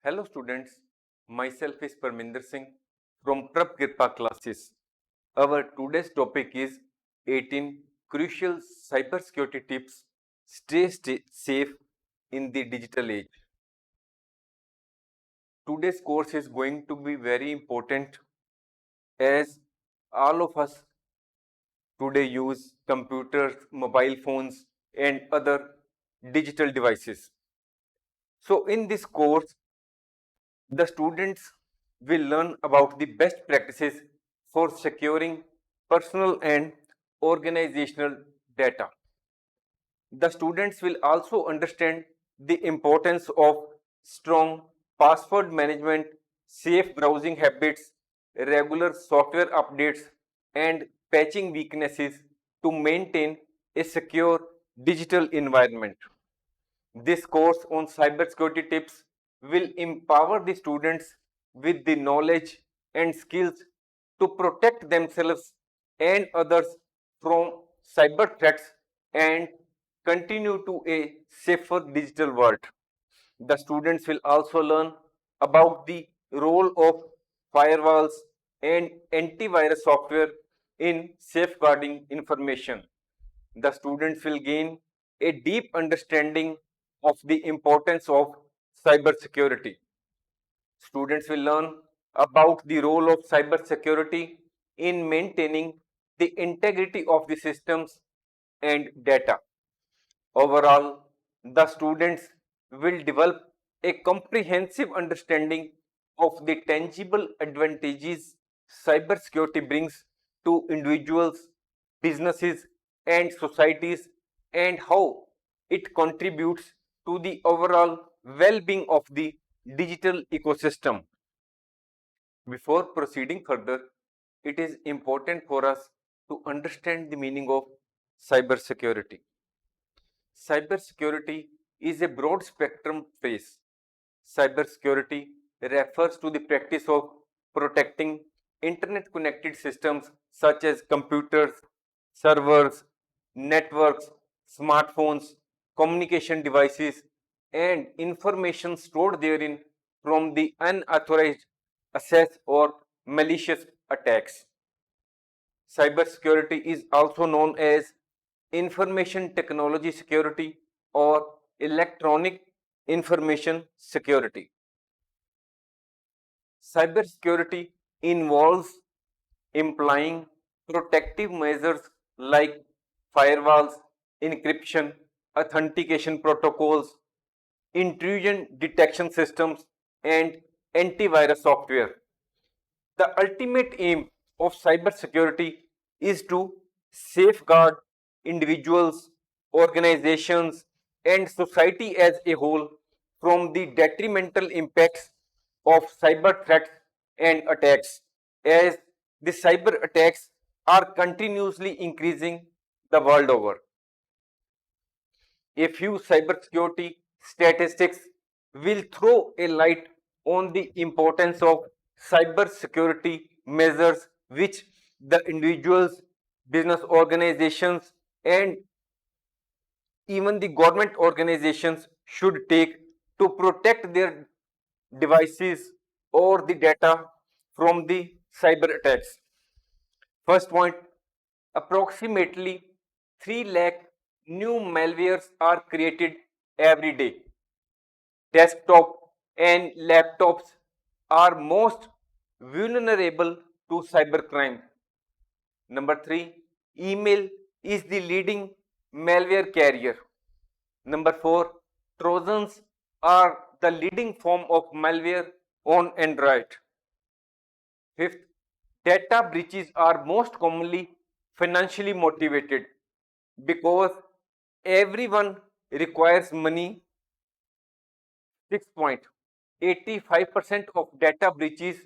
Hello students, myself is Parminder Singh from Prab Kirpa classes. Our today's topic is 18 crucial cybersecurity tips. Stay safe in the digital age. Today's course is going to be very important as all of us today use computers, mobile phones and other digital devices. So in this course, the students will learn about the best practices for securing personal and organizational data. The students will also understand the importance of strong password management, safe browsing habits, regular software updates, and patching weaknesses to maintain a secure digital environment. This course on cybersecurity tips will empower the students with the knowledge and skills to protect themselves and others from cyber threats and continue to a safer digital world. The students will also learn about the role of firewalls and antivirus software in safeguarding information. The students will gain a deep understanding of the importance of cybersecurity. Students will learn about the role of cybersecurity in maintaining the integrity of the systems and data. Overall, the students will develop a comprehensive understanding of the tangible advantages cybersecurity brings to individuals, businesses, and societies, and how it contributes to the overall well being of the digital ecosystem. Before proceeding further, it is important for us to understand the meaning of cybersecurity. Cybersecurity is a broad spectrum phrase. Cybersecurity refers to the practice of protecting internet connected systems such as computers, servers, networks, smartphones, communication devices, and information stored therein from the unauthorized access or malicious attacks. Cybersecurity is also known as information technology security or electronic information security. Cybersecurity involves implying protective measures like firewalls, encryption, authentication protocols, intrusion detection systems, and antivirus software. The ultimate aim of cybersecurity is to safeguard individuals, organizations, and society as a whole from the detrimental impacts of cyber threats and attacks, as the cyber attacks are continuously increasing the world over. A few cybersecurity statistics will throw a light on the importance of cybersecurity measures which the individuals, business organizations, and even the government organizations should take to protect their devices or the data from the cyber attacks. First point, approximately 3 lakh new malwares are created every day. Desktop and laptops are most vulnerable to cybercrime. Number 3, email is the leading malware carrier. Number 4, Trojans are the leading form of malware on Android. Fifth, data breaches are most commonly financially motivated because everyone requires money. Sixth point, 85% of data breaches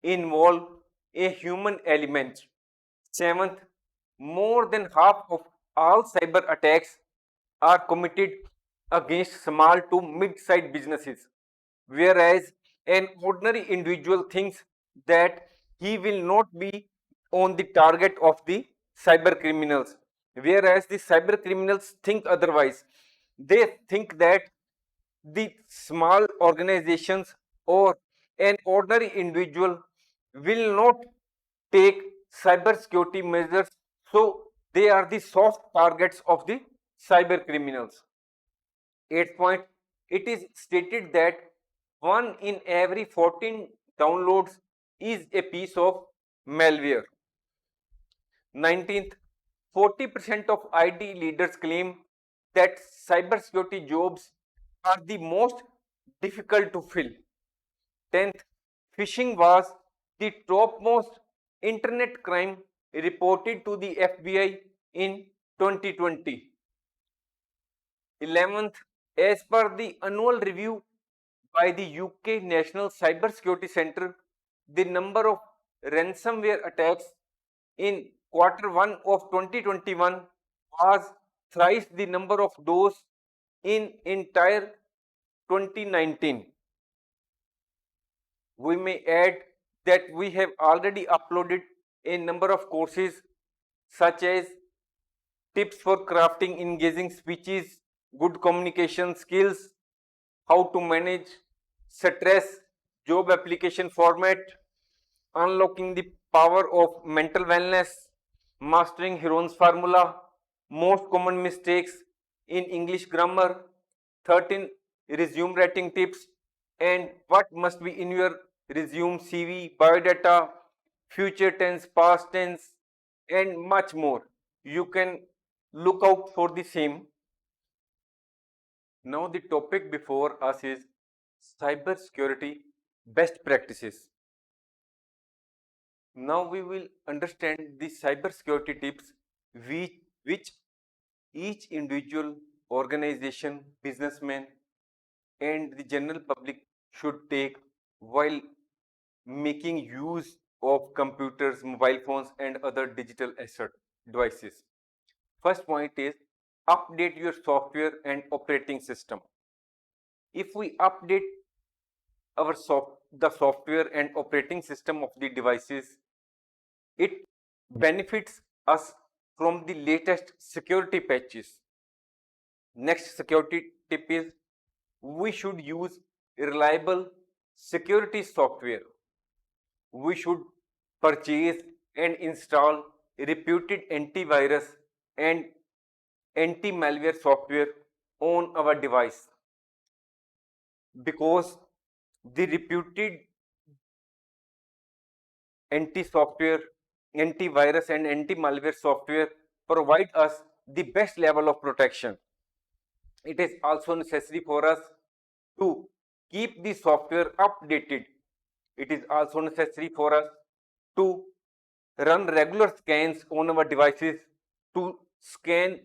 involve a human element. Seventh, more than half of all cyber attacks are committed against small to mid-sized businesses, whereas an ordinary individual thinks that he will not be on the target of the cyber criminals, whereas the cyber criminals think otherwise. They think that the small organizations or an ordinary individual will not take cybersecurity measures, so they are the soft targets of the cyber criminals. 8th point, it is stated that 1 in every 14 downloads is a piece of malware. 19th, 40% of IT leaders claim that cybersecurity jobs are the most difficult to fill. 10th, phishing was the topmost internet crime reported to the FBI in 2020. 11th, as per the annual review by the UK National Cybersecurity Centre, the number of ransomware attacks in quarter 1 of 2021 was thrice the number of those in entire 2019. We may add that we have already uploaded a number of courses such as tips for crafting engaging speeches, good communication skills, how to manage stress, job application format, unlocking the power of mental wellness, mastering Heron's formula, most common mistakes in English grammar, 13 resume writing tips, and what must be in your resume, CV, biodata, future tense, past tense, and much more. You can look out for the same. Now the topic before us is cyber security best practices. Now we will understand the cyber security tips which each individual, organization, businessman and the general public should take while making use of computers, mobile phones and other digital asset devices. First point is update your software and operating system. If we update the software and operating system of the devices, it benefits us from the latest security patches. Next security tip is we should use reliable security software. We should purchase and install reputed antivirus and anti-malware software on our device, because the reputed anti-software, antivirus and anti-malware software provide us the best level of protection. It is also necessary for us to keep the software updated. It is also necessary for us to run regular scans on our devices to scan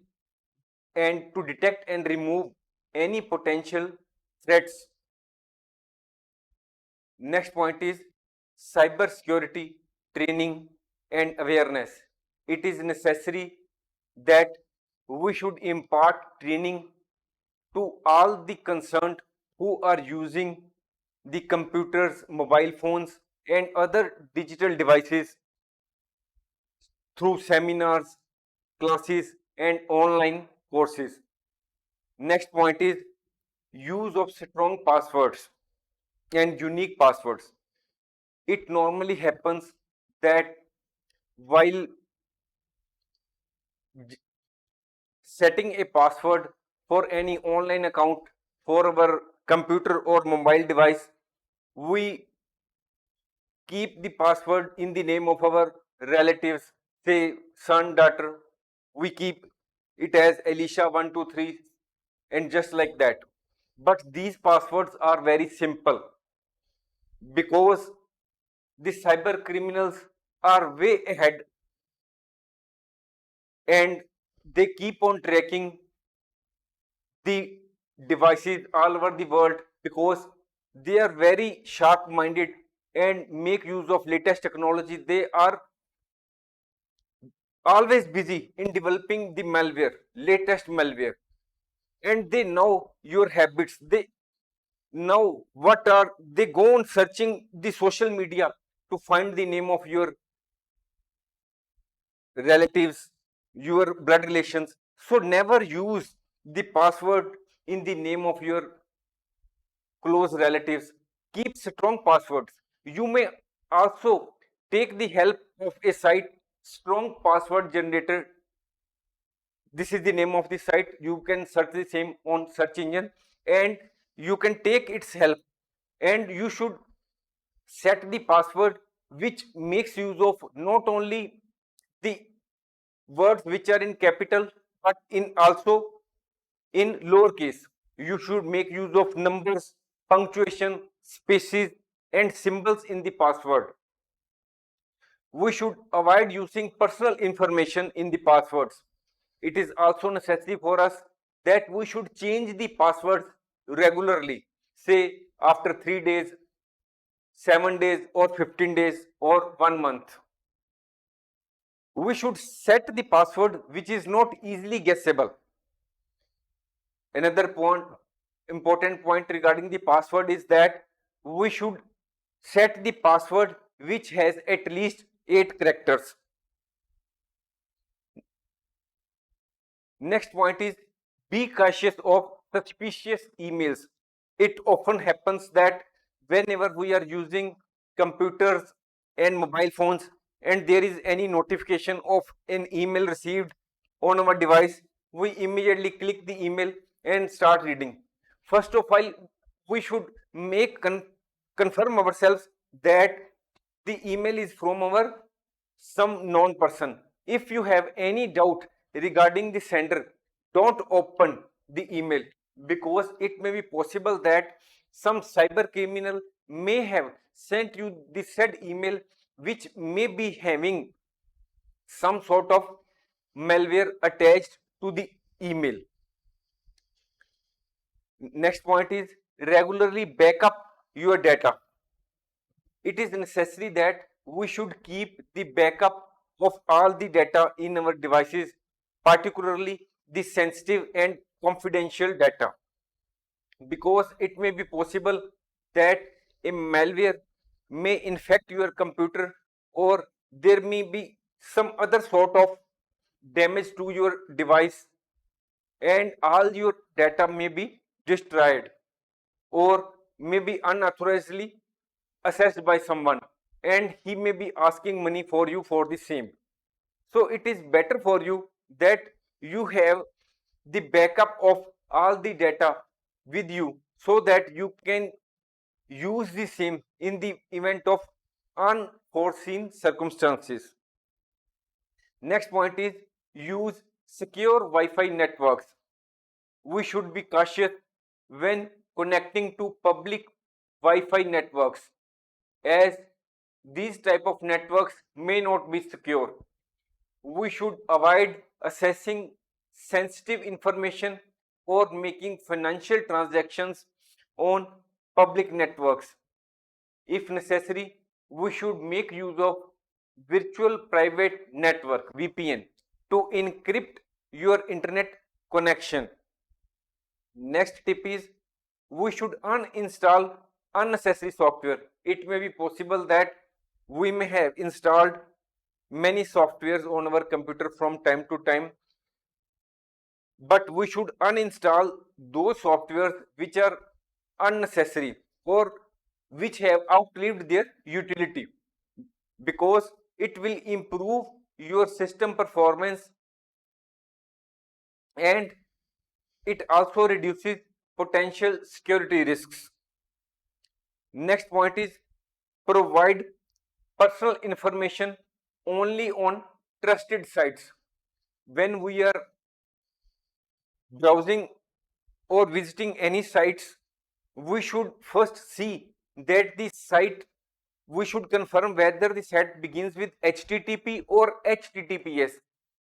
and to detect and remove any potential threats. Next point is cyber security training and awareness. It is necessary that we should impart training to all the concerned who are using the computers, mobile phones and other digital devices through seminars, classes and online courses. Next point is use of strong passwords and unique passwords. It normally happens that while setting a password for any online account for our computer or mobile device, we keep the password in the name of our relatives, say son, daughter. We keep it as Alicia123 and just like that. But these passwords are very simple because the cyber criminals are way ahead and they keep on tracking the devices all over the world because they are very sharp minded and make use of latest technology. They are always busy in developing the malware, latest malware, and they know your habits. They know what are they go on searching the social media to find the name of your relatives, your blood relations. So never use the password in the name of your close relatives. keep strong passwords. You may also take the help of a site, strong password generator. This is the name of the site. You can search the same on search engine, and you can take its help, and you should set the password which makes use of not only the words which are in capital but in also in lowercase. You should make use of numbers, punctuation, spaces, and symbols in the password. We should avoid using personal information in the passwords. It is also necessary for us that we should change the passwords regularly, say after 3 days, 7 days, or 15 days, or 1 month. We should set the password which is not easily guessable. Another important point regarding the password is that we should set the password which has at least 8 characters. Next point is, be cautious of suspicious emails. It often happens that whenever we are using computers and mobile phones and there is any notification of an email received on our device, we immediately click the email and start reading. First of all, we should confirm ourselves that the email is from our some known person. If you have any doubt regarding the sender, don't open the email, because it may be possible that some cyber criminal may have sent you the said email which may be having some sort of malware attached to the email. Next point is, regularly backup your data. It is necessary that we should keep the backup of all the data in our devices, particularly the sensitive and confidential data, because it may be possible that a malware may infect your computer, or there may be some other sort of damage to your device, and all your data may be destroyed or may be unauthorizedly assessed by someone, and he may be asking money for you for the same. So it is better for you that you have the backup of all the data with you, so that you can use the same in the event of unforeseen circumstances. Next point is, use secure Wi-Fi networks. We should be cautious when connecting to public Wi-Fi networks, as these type of networks may not be secure. We should avoid accessing sensitive information or making financial transactions on public networks. If necessary, we should make use of virtual private network (VPN) to encrypt your internet connection. Next tip is, we should uninstall unnecessary software. It may be possible that we may have installed many softwares on our computer from time to time, but we should uninstall those softwares which are unnecessary or which have outlived their utility, because it will improve your system performance and it also reduces potential security risks. Next point is, provide personal information only on trusted sites. When we are browsing or visiting any sites, we should first see that the site, we should confirm whether the site begins with HTTP or HTTPS.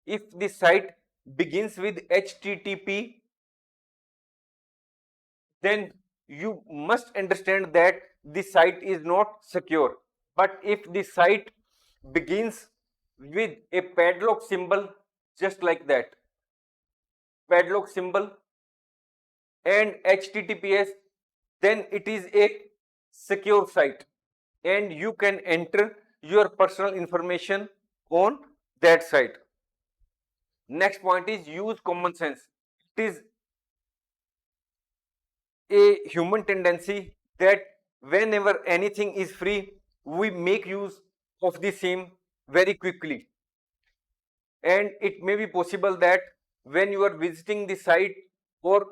If the site begins with HTTP, then you must understand that the site is not secure. But if the site begins with a padlock symbol, just like that, padlock symbol and HTTPS, then it is a secure site and you can enter your personal information on that site. Next point is, use common sense. It is a human tendency that whenever anything is free, we make use of the same very quickly. And it may be possible that when you are visiting the site or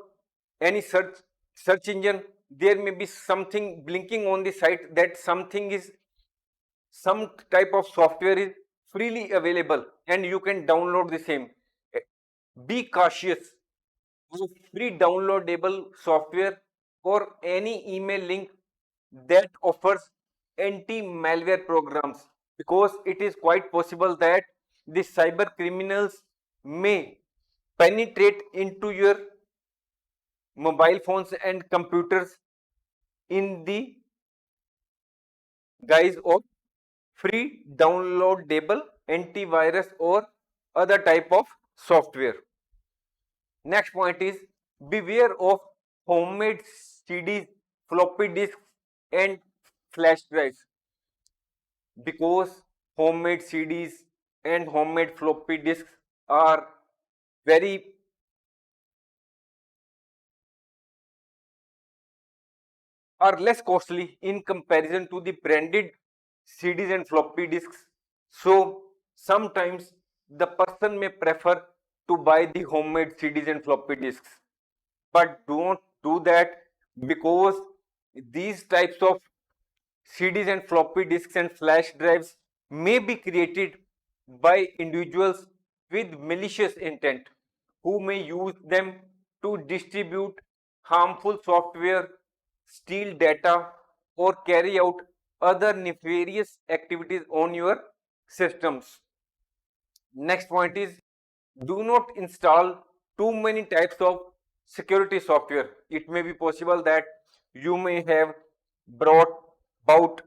any search engine, there may be something blinking on the site that something is, some type of software is freely available and you can download the same. Be cautious of free downloadable software or any email link that offers anti-malware programs, because it is quite possible that the cyber criminals may penetrate into your mobile phones and computers in the guise of free downloadable antivirus or other type of software. Next point is, beware of homemade CDs, floppy disks, and flash drives, because homemade CDs and homemade floppy disks are very are less costly in comparison to the branded CDs and floppy disks. So sometimes the person may prefer to buy the homemade CDs and floppy disks, but don't do that, because these types of CDs and floppy disks and flash drives may be created by individuals with malicious intent, who may use them to distribute harmful software, steal data, or carry out other nefarious activities on your systems. Next point is, do not install too many types of security software. It may be possible that you may have brought about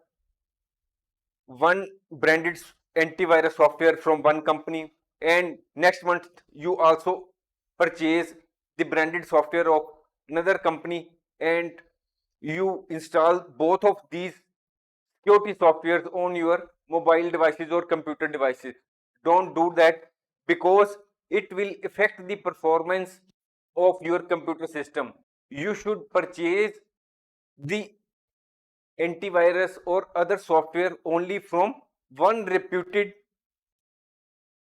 one branded antivirus software from one company, and next month you also purchase the branded software of another company, and you install both of these security softwares on your mobile devices or computer devices. Don't do that, because it will affect the performance of your computer system. You should purchase the antivirus or other software only from one reputed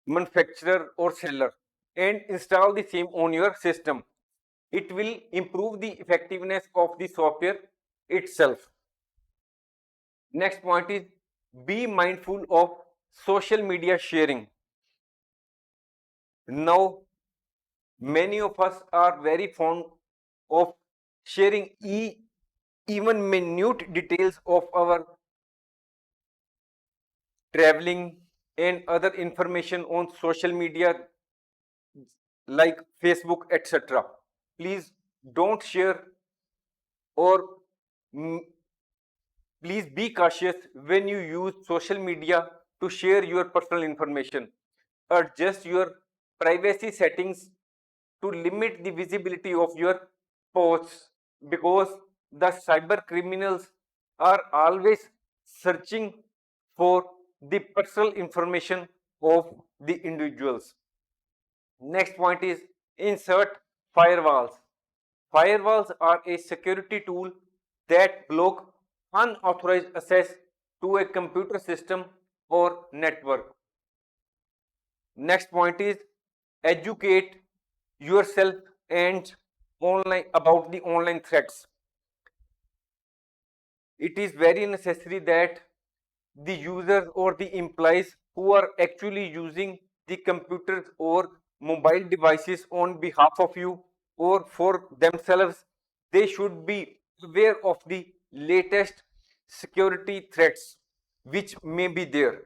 manufacturer or seller and install the same on your system. It will improve the effectiveness of the software itself. Next point is, be mindful of social media sharing. Now, many of us are very fond of sharing even minute details of our traveling and other information on social media like Facebook, etc. Please don't share, or mm, please be cautious when you use social media to share your personal information. Adjust your privacy settings to limit the visibility of your posts, because the cyber criminals are always searching for the personal information of the individuals. Next point is, insert firewalls. Firewalls are a security tool that block unauthorized access to a computer system or network. Next point is, educate yourself and online about the online threats. It is very necessary that the users or the employees who are actually using the computers or mobile devices on behalf of you or for themselves, they should be aware of the latest security threats which may be there.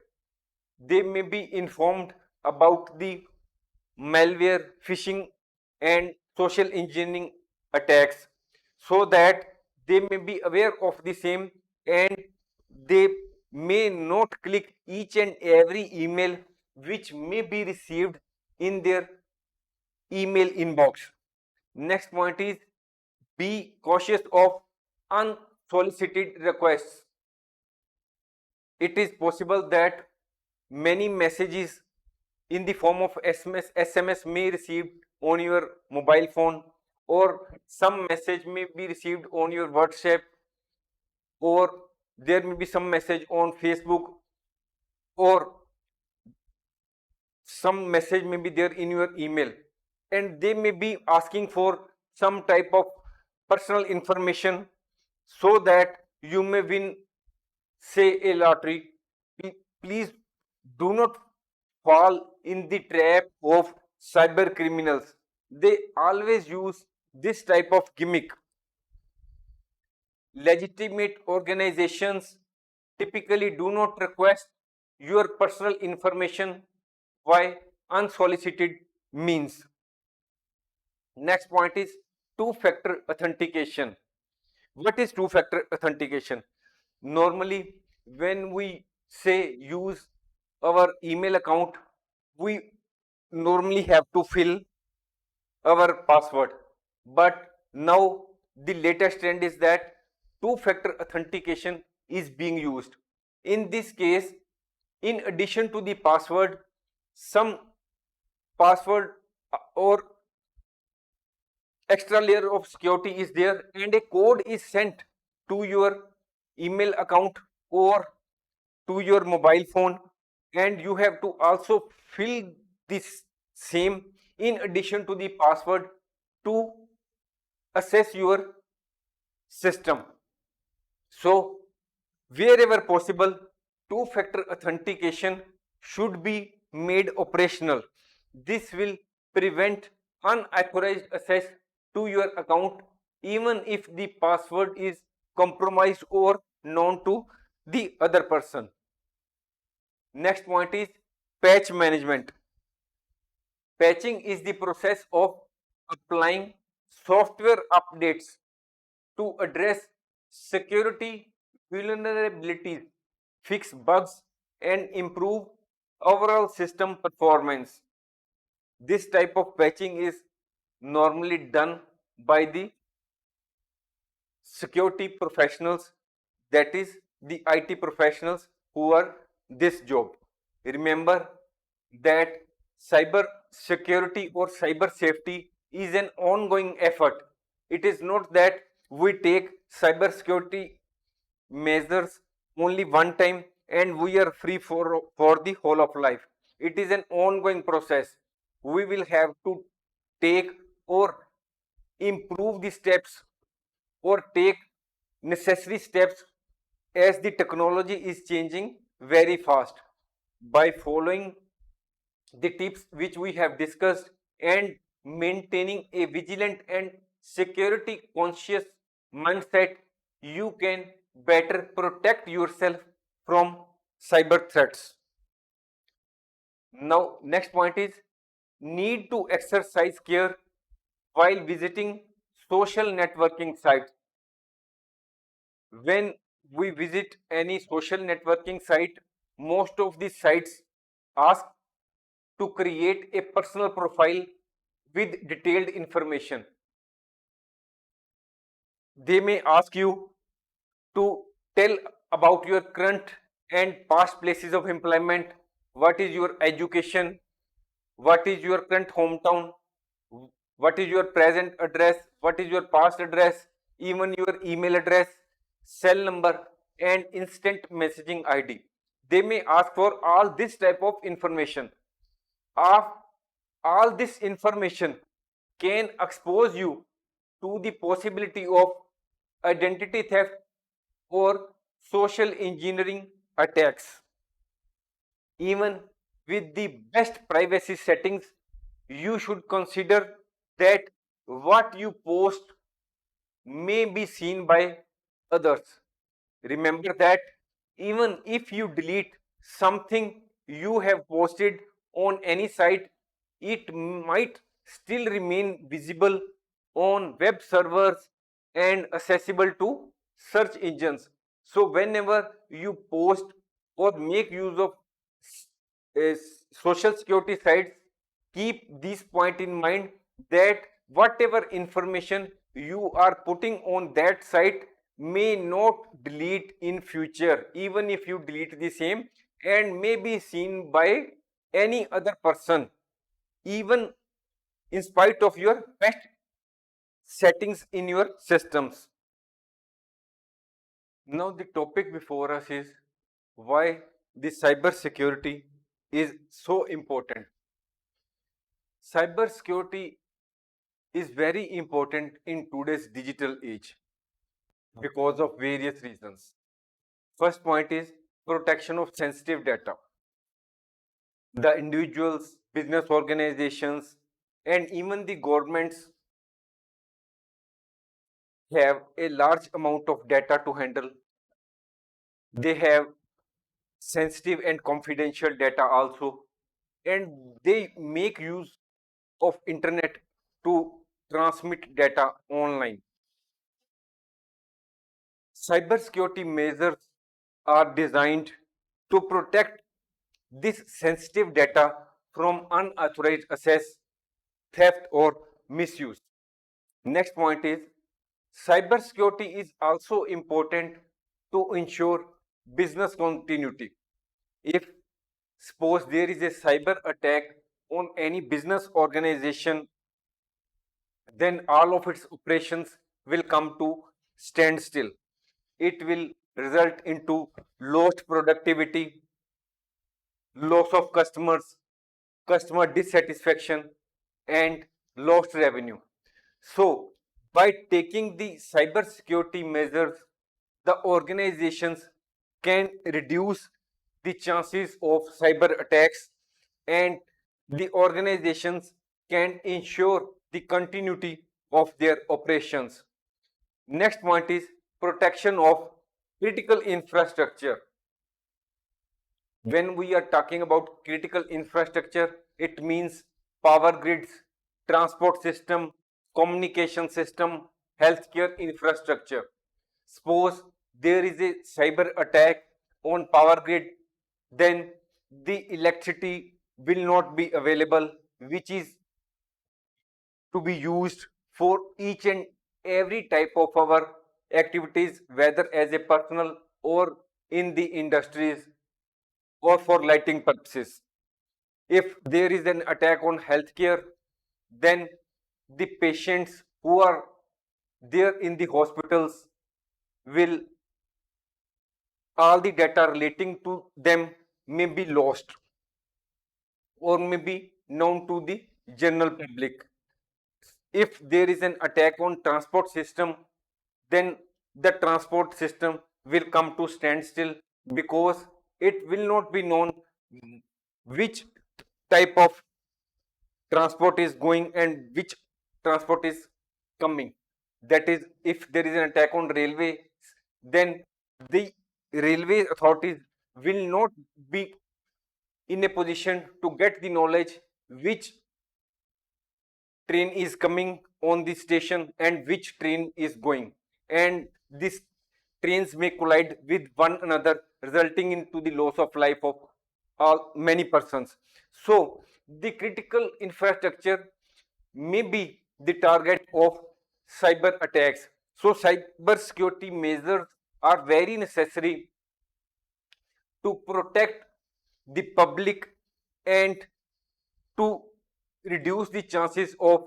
They may be informed about the malware, phishing, and social engineering attacks, so that they may be aware of the same and they may not click each and every email which may be received in their email inbox. Next point is, be cautious of unsolicited requests. It is possible that many messages in the form of SMS may received on your mobile phone, or some message may be received on your WhatsApp or there may be some message on Facebook, or some message may be there in your email, and they may be asking for some type of personal information so that you may win, say, a lottery. Please do not fall in the trap of cyber criminals. They always use this type of gimmick. Legitimate organizations typically do not request your personal information by unsolicited means. Next point is two-factor authentication. What is two-factor authentication? Normally, when we say use our email account, we normally have to fill our password. But now the latest trend is that two-factor authentication is being used. In this case, in addition to the password, some password or extra layer of security is there, and a code is sent to your email account or to your mobile phone, and you have to also fill this same in addition to the password to assess your system. So wherever possible, two-factor authentication should be made operational. This will prevent unauthorized access to your account even if the password is compromised or known to the other person. Next point is patch management. Patching is the process of applying software updates to address security vulnerabilities, fix bugs, and improve overall system performance. This type of patching is normally done by the security professionals, that is the IT professionals who are this job. Remember that cyber security or cyber safety is an ongoing effort. It is not that we take cyber security measures only one time and we are free for the whole of life. It is an ongoing process. We will have to take or improve the steps or take necessary steps as the technology is changing very fast. By following the tips which we have discussed and maintaining a vigilant and security conscious mindset, you can better protect yourself from cyber threats. Now, next point is need to exercise care while visiting social networking sites. When we visit any social networking site, most of these sites ask to create a personal profile with detailed information. They may ask you to tell about your current and past places of employment, what is your education, what is your current hometown, what is your present address, what is your past address, even your email address, cell number, and instant messaging ID. They may ask for all this type of information. Of all this information can expose you to the possibility of identity theft or social engineering attacks. Even with the best privacy settings, you should consider that what you post may be seen by others. Remember that even if you delete something you have posted on any site, it might still remain visible on web servers and accessible to search engines. So whenever you post or make use of social security sites, keep this point in mind that whatever information you are putting on that site may not delete in future, even if you delete the same, and may be seen by any other person, even in spite of your best settings in your systems. Now the topic before us is why the cyber security is so important. Cyber security is very important in today's digital age because of various reasons. First point is protection of sensitive data. The individuals, business organizations, and even the governments have a large amount of data to handle. They have sensitive and confidential data also, and they make use of internet to transmit data online. Cybersecurity measures are designed to protect this sensitive data from unauthorized access, theft, or misuse. Next point is cybersecurity is also important to ensure business continuity. If suppose there is a cyber attack on any business organization, then all of its operations will come to standstill. It will result into lost productivity, loss of customers, customer dissatisfaction, and lost revenue. So, by taking the cyber security measures, the organizations can reduce the chances of cyber attacks, and the organizations can ensure the continuity of their operations. Next point is protection of critical infrastructure. When we are talking about critical infrastructure, it means power grids, transport system, communication system, healthcare infrastructure. Suppose there is a cyber attack on power grid, then the electricity will not be available, which is to be used for each and every type of our activities, whether as a personal or in the industries or for lighting purposes. If there is an attack on healthcare, then the patients who are there in the hospitals will, all the data relating to them may be lost or may be known to the general public. If there is an attack on transport system, then the transport system will come to standstill because it will not be known which type of transport is going and which transport is coming. That is, if there is an attack on railway, then the railway authorities will not be in a position to get the knowledge which train is coming on the station and which train is going, and these trains may collide with one another, resulting into the loss of life of all many persons. So the critical infrastructure may be the target of cyber attacks. So cyber security measures are very necessary to protect the public and to reduce the chances of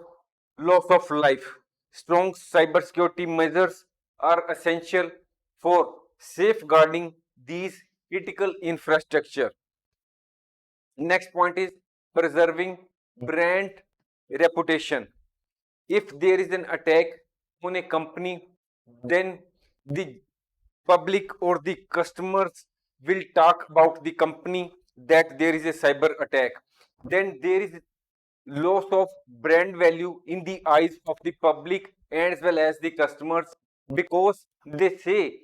loss of life. Strong cybersecurity measures are essential for safeguarding these critical infrastructure. Next point is preserving brand reputation. If there is an attack on a company, then the public or the customers will talk about the company that there is a cyber attack. Then there is loss of brand value in the eyes of the public as well as the customers, because they say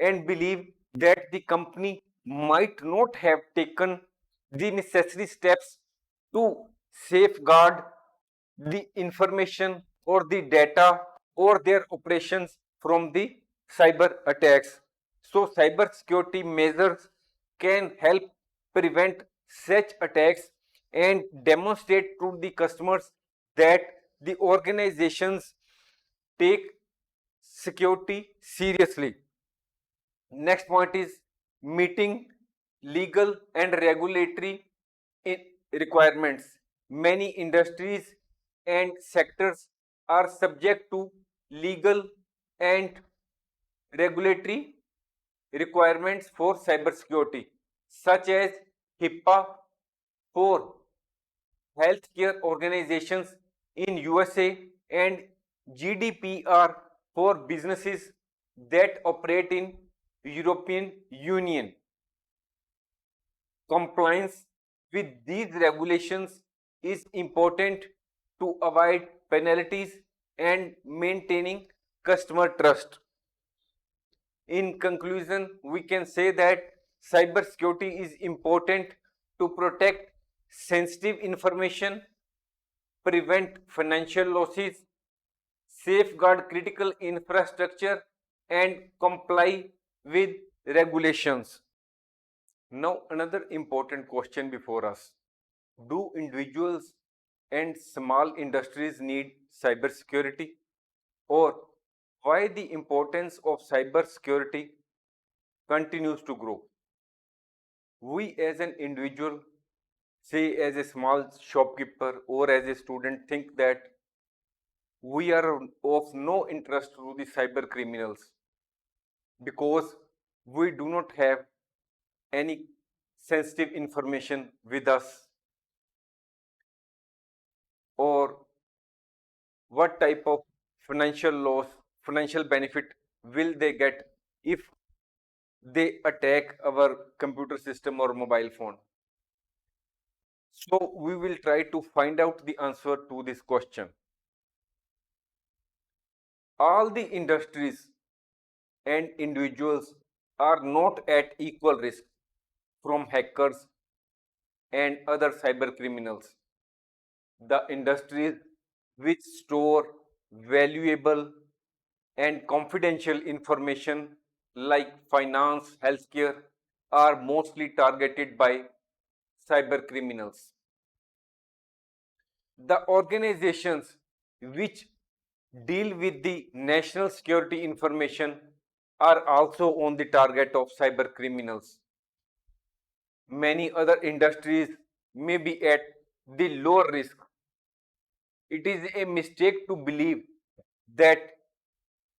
and believe that the company might not have taken the necessary steps to safeguard the information or the data or their operations from the cyber attacks. So cyber security measures can help prevent such attacks and demonstrate to the customers that the organizations take security seriously. Next point is meeting legal and regulatory requirements. Many industries and sectors are subject to legal and regulatory requirements for cybersecurity, such as HIPAA for healthcare organizations in USA and GDPR for businesses that operate in European Union. Compliance with these regulations is important to avoid penalties and maintaining customer trust. In conclusion, we can say that cybersecurity is important to protect sensitive information, prevent financial losses, safeguard critical infrastructure, and comply with regulations. Now, another important question before us: do individuals and small industries need cybersecurity? Or why the importance of cybersecurity continues to grow? We as an individual, say as a small shopkeeper or as a student, think that we are of no interest to the cyber criminals because we do not have any sensitive information with us, or what type of financial loss, financial benefit will they get if they attack our computer system or mobile phone. So we will try to find out the answer to this question. All the industries and individuals are not at equal risk from hackers and other cyber criminals. The industries which store valuable and confidential information like finance, healthcare are mostly targeted by cyber criminals. The organizations which deal with the national security information are also on the target of cyber criminals. Many other industries may be at the lower risk. It is a mistake to believe that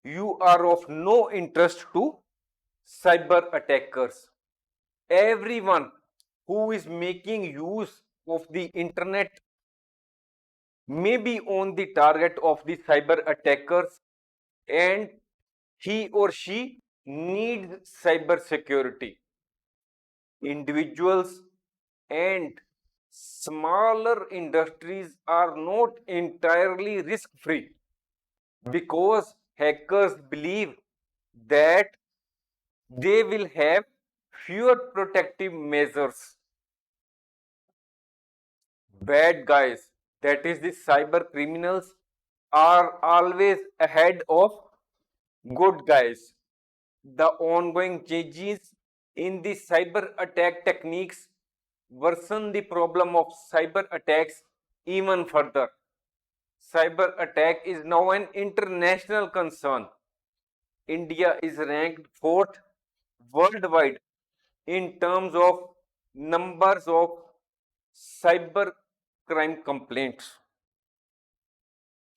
you are of no interest to cyber attackers. Everyone who is making use of the internet may be on the target of the cyber attackers, and he or she needs cyber security. Individuals and smaller industries are not entirely risk free because hackers believe that they will have fewer protective measures. Bad guys, that is the cyber criminals, are always ahead of good guys. The ongoing changes in the cyber attack techniques worsen the problem of cyber attacks even further. Cyber attack is now an international concern. India is ranked fourth worldwide in terms of numbers of cyber crime complaints.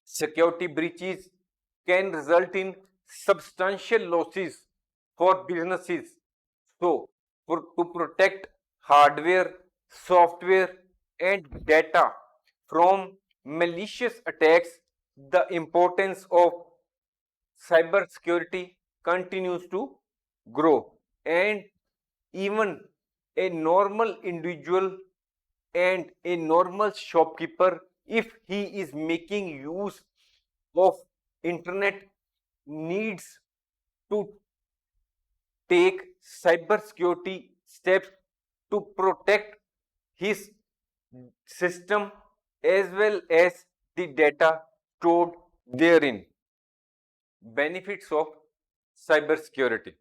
Security breaches can result in substantial losses for businesses. So, to protect hardware, software, and data from malicious attacks, the importance of cybersecurity continues to grow. And even a normal individual and a normal shopkeeper, if he is making use of internet, needs to take cybersecurity steps to protect his system as well as the data stored therein. Benefits of cybersecurity.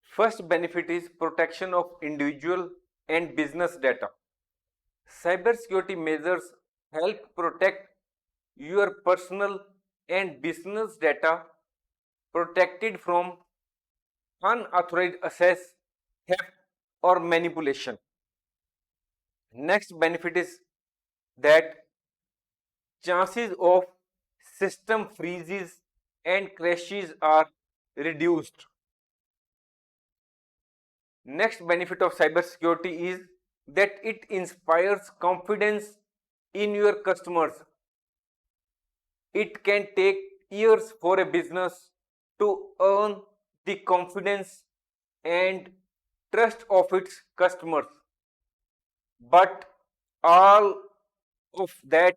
First benefit is protection of individual and business data. Cybersecurity measures help protect your personal and business data protected from unauthorized access, theft, or manipulation. Next benefit is that chances of system freezes and crashes are reduced. Next benefit of cybersecurity is that it inspires confidence in your customers. It can take years for a business to earn the confidence and trust of its customers. But all of that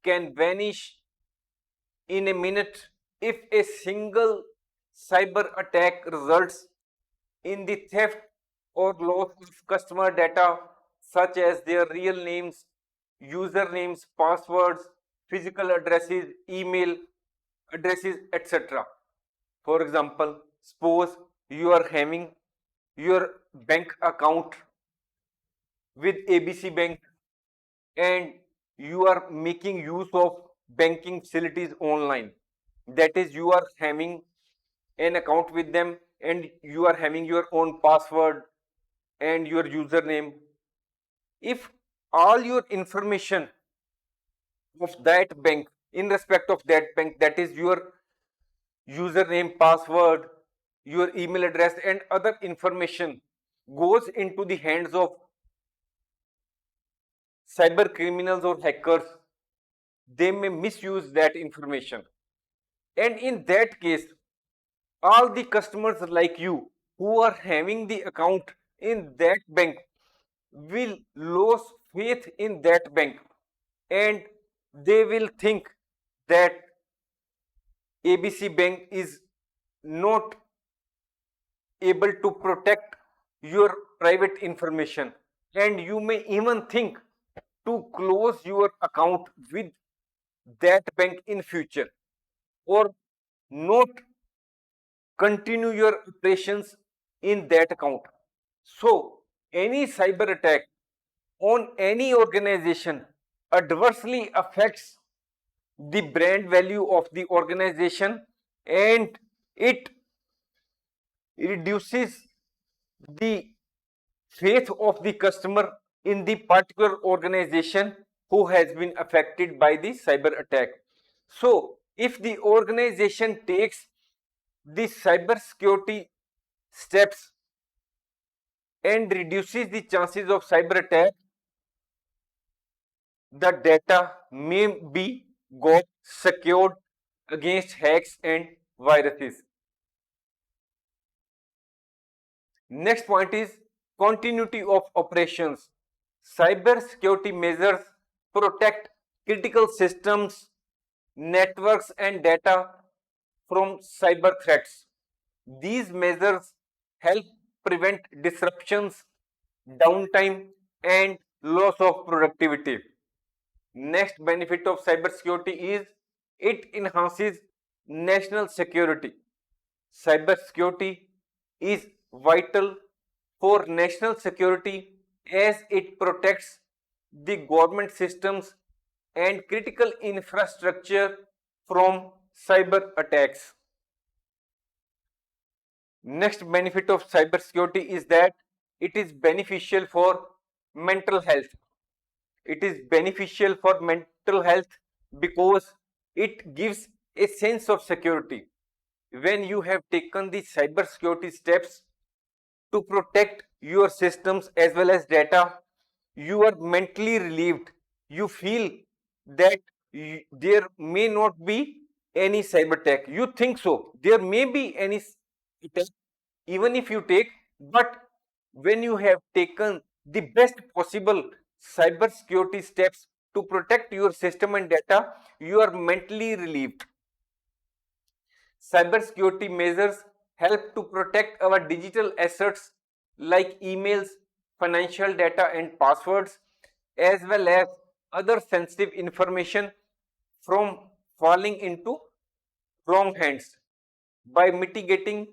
can vanish in a minute if a single cyber attack results in the theft or loss of customer data such as their real names, usernames, passwords, physical addresses, email addresses, etc. For example, suppose you are having your bank account with ABC Bank and you are making use of banking facilities online. That is, you are having an account with them and you are having your own password and your username. If all your information of that bank, in respect of that bank, that is your username, password, your email address, and other information, goes into the hands of cyber criminals or hackers, they may misuse that information. And in that case, all the customers like you who are having the account in that bank will lose faith in that bank and they will think that ABC Bank is not able to protect your private information, and you may even think to close your account with that bank in future or not continue your operations in that account. So any cyber attack on any organization adversely affects the brand value of the organization and it reduces the faith of the customer in the particular organization who has been affected by the cyber attack. So if the organization takes the cyber security steps and reduces the chances of cyber attack, the data may be got secured against hacks and viruses. Next point is continuity of operations. Cyber security measures protect critical systems, networks, and data from cyber threats. These measures help prevent disruptions, downtime, and loss of productivity. Next benefit of cybersecurity is it enhances national security. Cybersecurity is vital for national security as it protects the government systems and critical infrastructure from cyber attacks. Next benefit of cybersecurity is that it is beneficial for mental health. It is beneficial for mental health because it gives a sense of security. When you have taken the cybersecurity steps to protect your systems as well as data, you are mentally relieved. You feel that there may not be any cyber attack. You think so. There may be any attack, even if you take, but when you have taken the best possible cyber security steps to protect your system and data, you are mentally relieved. Cybersecurity measures help to protect our digital assets like emails, financial data, and passwords, as well as other sensitive information from falling into wrong hands. By mitigating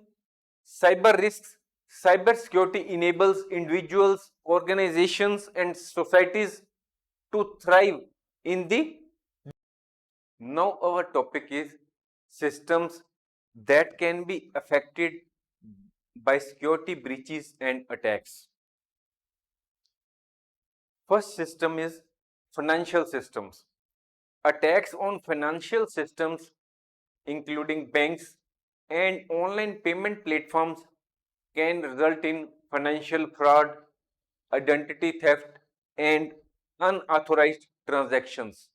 cyber risks, cybersecurity enables individuals, organizations, and societies to thrive in the. Now, our topic is systems that can be affected by security breaches and attacks. First system is financial systems. Attacks on financial systems, including banks and online payment platforms, can result in financial fraud, identity theft, and unauthorized transactions.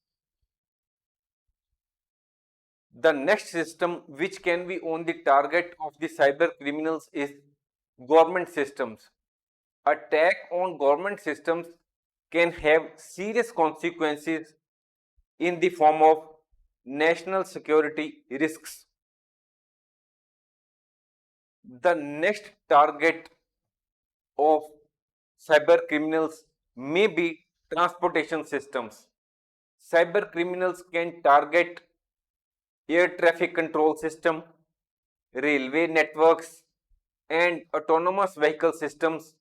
The next system which can be on the target of the cyber criminals is government systems. Attack on government systems can have serious consequences in the form of national security risks. The next target of cyber criminals may be transportation systems. Cyber criminals can target air traffic control system, railway networks, and autonomous vehicle systems,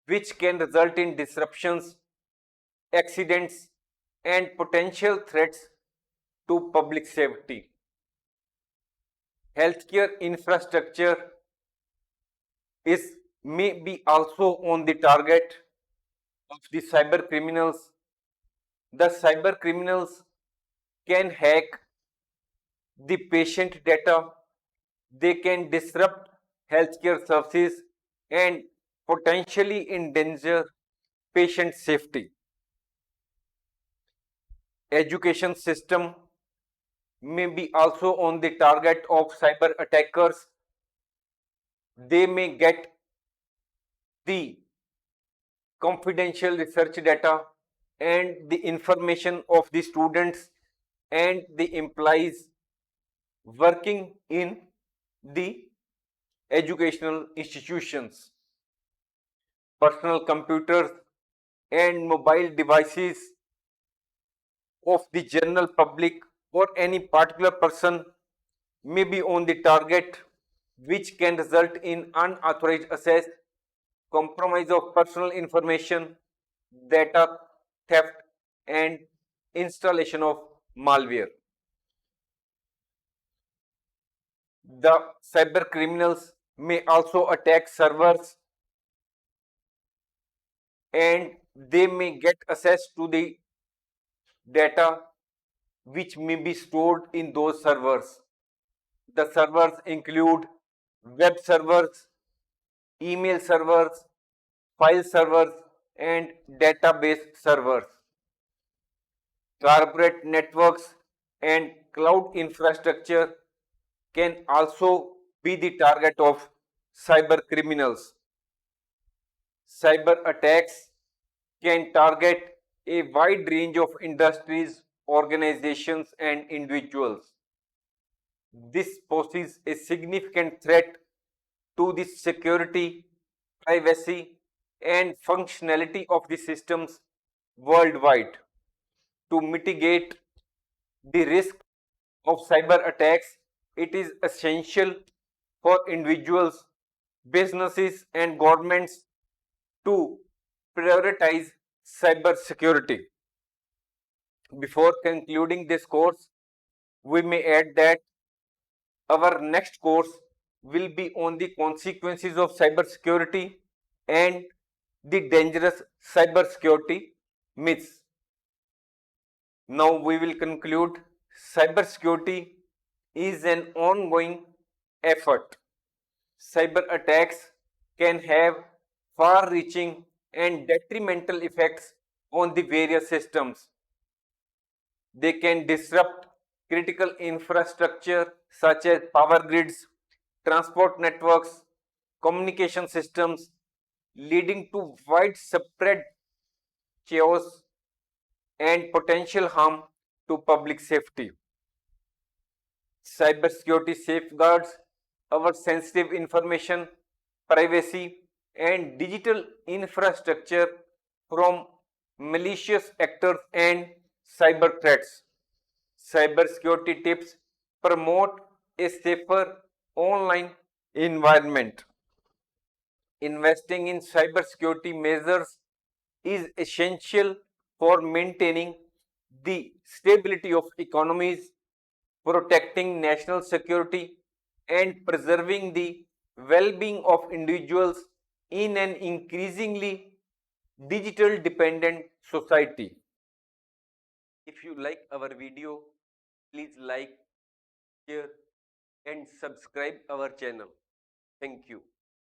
which can result in disruptions, accidents, and potential threats to public safety. Healthcare infrastructure is may be also on the target of the cyber criminals. The cyber criminals can hack the patient data, they can disrupt healthcare services and potentially endanger patient safety. Education system may be also on the target of cyber attackers. They may get the confidential research data and the information of the students and the employees working in the educational institutions. Personal computers and mobile devices of the general public or any particular person may be on the target, which can result in unauthorized access, compromise of personal information, data theft, and installation of malware. The cyber criminals may also attack servers and they may get access to the data which may be stored in those servers. The servers include web servers, email servers, file servers, and database servers. Corporate networks and cloud infrastructure can also be the target of cyber criminals. Cyber attacks can target a wide range of industries, organizations, and individuals. This poses a significant threat to the security, privacy, and functionality of the systems worldwide. To mitigate the risk of cyber attacks, it is essential for individuals, businesses, and governments to prioritize cyber security. Before concluding this course, we may add that our next course will be on the consequences of cybersecurity and the dangerous cybersecurity myths. Now we will conclude cybersecurity is an ongoing effort. Cyber attacks can have far reaching and detrimental effects on the various systems. They can disrupt critical infrastructure such as power grids, transport networks, communication systems, leading to widespread chaos and potential harm to public safety. Cybersecurity safeguards our sensitive information, privacy, and digital infrastructure from malicious actors and cyber threats. Cybersecurity tips promote a safer online environment. Investing in cybersecurity measures is essential for maintaining the stability of economies, protecting national security, and preserving the well-being of individuals in an increasingly digital dependent society. If you like our video, please like, share, and subscribe our channel. Thank you.